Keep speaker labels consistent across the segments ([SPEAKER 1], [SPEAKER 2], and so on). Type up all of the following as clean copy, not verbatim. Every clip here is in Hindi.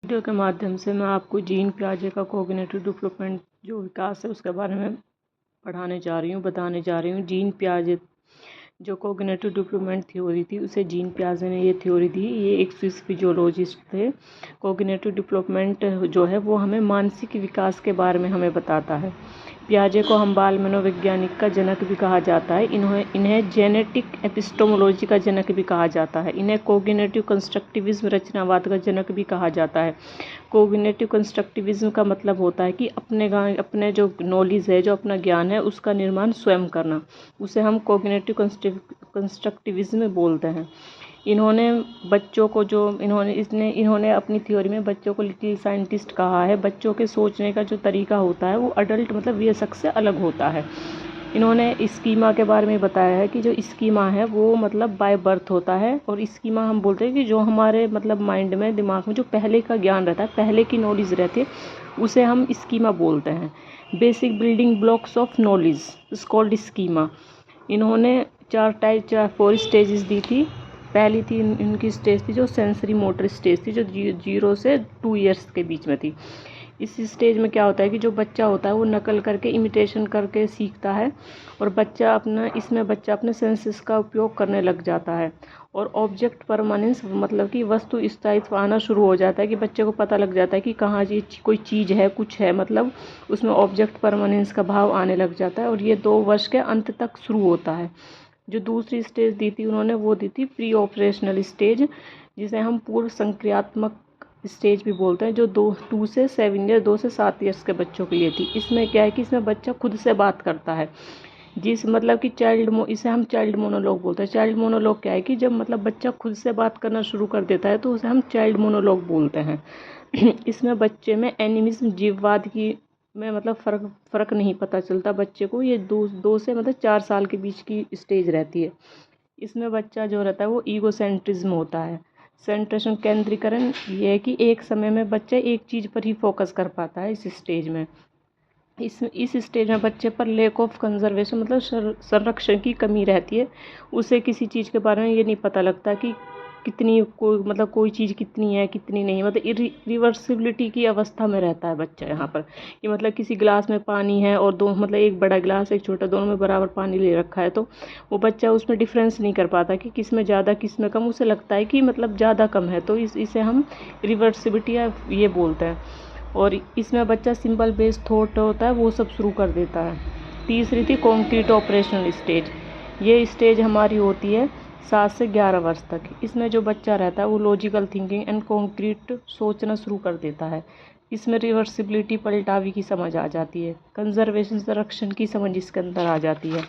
[SPEAKER 1] वीडियो के माध्यम से मैं आपको जीन पियाजे का कॉग्निटिव डेवलपमेंट जो विकास है उसके बारे में बताने जा रही हूँ। जीन पियाजे जो कॉग्निटिव डेवलपमेंट थ्योरी थी उसे जीन पियाजे ने ये थ्योरी दी। ये एक स्विस फिजियोलॉजिस्ट थे। कॉग्निटिव डेवलपमेंट जो है वो हमें मानसिक विकास के बारे में हमें बताता है। पियाजे को हम बाल मनोवैज्ञानिक का जनक भी कहा जाता है। इन्हें जेनेटिक एपिस्टेमोलॉजी का जनक भी कहा जाता है। इन्हें कॉग्निटिव कंस्ट्रक्टिविज्म रचनावाद का जनक भी कहा जाता है। कॉग्निटिव कंस्ट्रक्टिविज्म का मतलब होता है कि अपने जो नॉलेज है, जो अपना ज्ञान है, उसका निर्माण स्वयं करना, उसे हम कॉग्निटिव कंस्ट्रक्टिविज्म बोलते हैं। इन्होंने बच्चों को इन्होंने अपनी थ्योरी में बच्चों को लिटिल साइंटिस्ट कहा है। बच्चों के सोचने का जो तरीका होता है वो अडल्ट मतलब वयस्क से अलग होता है। इन्होंने स्कीमा के बारे में बताया है कि जो स्कीमा है वो मतलब बाय बर्थ होता है, और स्कीमा हम बोलते हैं कि जो हमारे मतलब माइंड में, दिमाग में जो पहले का ज्ञान रहता है, पहले की नॉलेज रहती है, उसे हम स्कीमा बोलते हैं। Basic building blocks of knowledge is called schema. इन्होंने 4 स्टेजेस दी थी। पहली थी इनकी स्टेज थी जो सेंसरी मोटर स्टेज थी, जो 0 से 2 इयर्स के बीच में थी। इस स्टेज में क्या होता है कि जो बच्चा होता है वो नकल करके, इमिटेशन करके सीखता है, और बच्चा अपने सेंसेस का उपयोग करने लग जाता है। और ऑब्जेक्ट परमानेंस मतलब कि वस्तु स्थायित्व आना शुरू हो जाता है, कि बच्चे को पता लग जाता है कि कहाँ ये कोई चीज़ है, कुछ है, मतलब उसमें ऑब्जेक्ट परमानेंस का भाव आने लग जाता है। और ये 2 वर्ष के अंत तक शुरू होता है। जो दूसरी स्टेज दी थी उन्होंने, वो दी थी प्री ऑपरेशनल स्टेज, जिसे हम पूर्व संक्रियात्मक स्टेज भी बोलते हैं, जो 2 से 7 ईयर 2 से 7 ईयर्स के बच्चों के लिए थी। इसमें क्या है कि इसमें बच्चा खुद से बात करता है, मतलब कि इसे हम चाइल्ड मोनोलॉग बोलते हैं। चाइल्ड मोनोलॉग क्या है कि जब मतलब बच्चा खुद से बात करना शुरू कर देता है तो उसे हम चाइल्ड मोनोलॉग बोलते हैं। इसमें बच्चे में एनिमिज्म, जीववाद की में मतलब फ़र्क नहीं पता चलता बच्चे को। ये 2 से मतलब 4 साल के बीच की स्टेज रहती है। इसमें बच्चा जो रहता है वो ईगोसेंट्रिज्म होता है। सेंट्रेशन, केंद्रीकरण, ये है कि एक समय में बच्चा एक चीज़ पर ही फोकस कर पाता है इस स्टेज में। इस स्टेज में बच्चे पर लेक ऑफ कंजर्वेशन मतलब संरक्षण की कमी रहती है। उसे किसी चीज़ के बारे में ये नहीं पता लगता कि कोई चीज़ कितनी है, कितनी नहीं, मतलब इरिवर्सिबिलिटी की अवस्था में रहता है बच्चा यहाँ पर, कि मतलब किसी गिलास में पानी है और एक बड़ा गिलास, एक छोटा, दोनों में बराबर पानी ले रखा है, तो वो बच्चा उसमें डिफरेंस नहीं कर पाता कि किस में ज़्यादा किस में कम। उसे लगता है कि मतलब ज़्यादा कम है, तो इसे हम रिवर्सिबिलिटी या ये बोलते हैं। और इसमें बच्चा सिंपल बेस्ड थॉट होता है वो सब शुरू कर देता है। तीसरी थी कॉन्क्रीट ऑपरेशनल स्टेज। ये स्टेज हमारी होती है 7 से 11 वर्ष तक। इसमें जो बच्चा रहता है वो लॉजिकल थिंकिंग एंड कॉन्क्रीट सोचना शुरू कर देता है। इसमें रिवर्सिबिलिटी, पलटावी की समझ आ जाती है। कंजर्वेशन, संरक्षण की समझ इसके अंदर आ जाती है।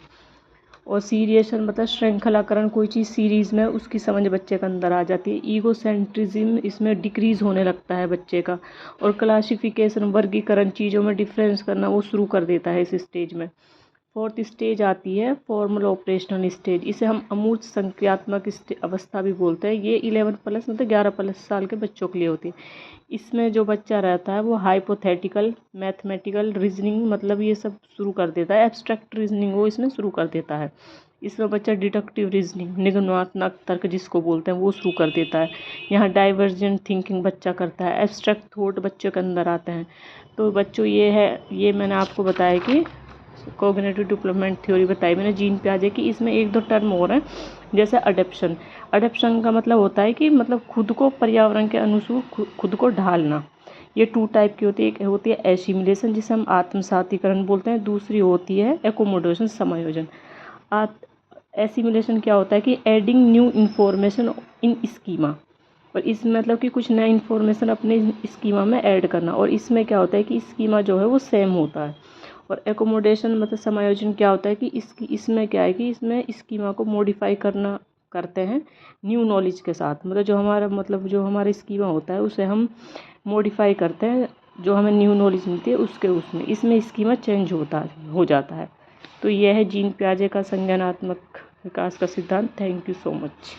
[SPEAKER 1] और सीरियसन मतलब श्रृंखलाकरण, कोई चीज़ सीरीज़ में, उसकी समझ बच्चे के अंदर आ जाती है। ईगोसेंट्रिज्म इसमें डिक्रीज़ होने लगता है बच्चे का। और क्लासिफिकेशन, वर्गीकरण, चीज़ों में डिफरेंस करना वो शुरू कर देता है इस स्टेज में। 4th स्टेज आती है फॉर्मल ऑपरेशनल स्टेज। इसे हम अमूर्त संक्रियात्मक अवस्था भी बोलते हैं। ये 11+ मतलब 11+ साल के बच्चों के लिए होती है। इसमें जो बच्चा रहता है वो हाइपोथेटिकल, मैथमेटिकल रीजनिंग मतलब ये सब शुरू कर देता है। एब्स्ट्रैक्ट रीजनिंग वो इसमें शुरू कर देता है। इसमें बच्चा डिडक्टिव रीजनिंग, निगमनात्मक तर्क जिसको बोलते हैं, वो शुरू कर देता है। यहाँ डाइवर्जेंट थिंकिंग बच्चा करता है। एब्स्ट्रैक्ट थॉट बच्चे के अंदर आते हैं। तो बच्चों ये मैंने आपको बताया कि कॉग्निटिव डेवलपमेंट थ्योरी बताई मैंने जीन पियाजे की। इसमें 1-2 टर्म और हैं, जैसे अडेप्शन। अडेप्शन का मतलब होता है कि मतलब खुद को पर्यावरण के अनुसार खुद को ढालना। ये 2 टाइप की होती है। एक होती है एसिमिलेशन, जिसे हम आत्मसातीकरण बोलते हैं। दूसरी होती है एकोमोडेशन, समायोजन। एसिमिलेशन क्या होता है कि adding new information in schema, और इसमें मतलब कि कुछ नया इन्फॉर्मेशन अपने स्कीमा में ऐड करना। और इसमें क्या होता है कि स्कीमा जो है वो सेम होता है। और एकोमोडेशन मतलब समायोजन क्या होता है कि इसमें क्या है कि इसमें स्कीमा को मॉडिफाई करते हैं न्यू नॉलेज के साथ। मतलब जो हमारा स्कीमा होता है उसे हम मॉडिफाई करते हैं, जो हमें न्यू नॉलेज मिलती है उसमें इसमें स्कीमा चेंज हो जाता है। तो यह है जीन पियाजे का संज्ञानात्मक विकास का सिद्धांत। Thank you so much.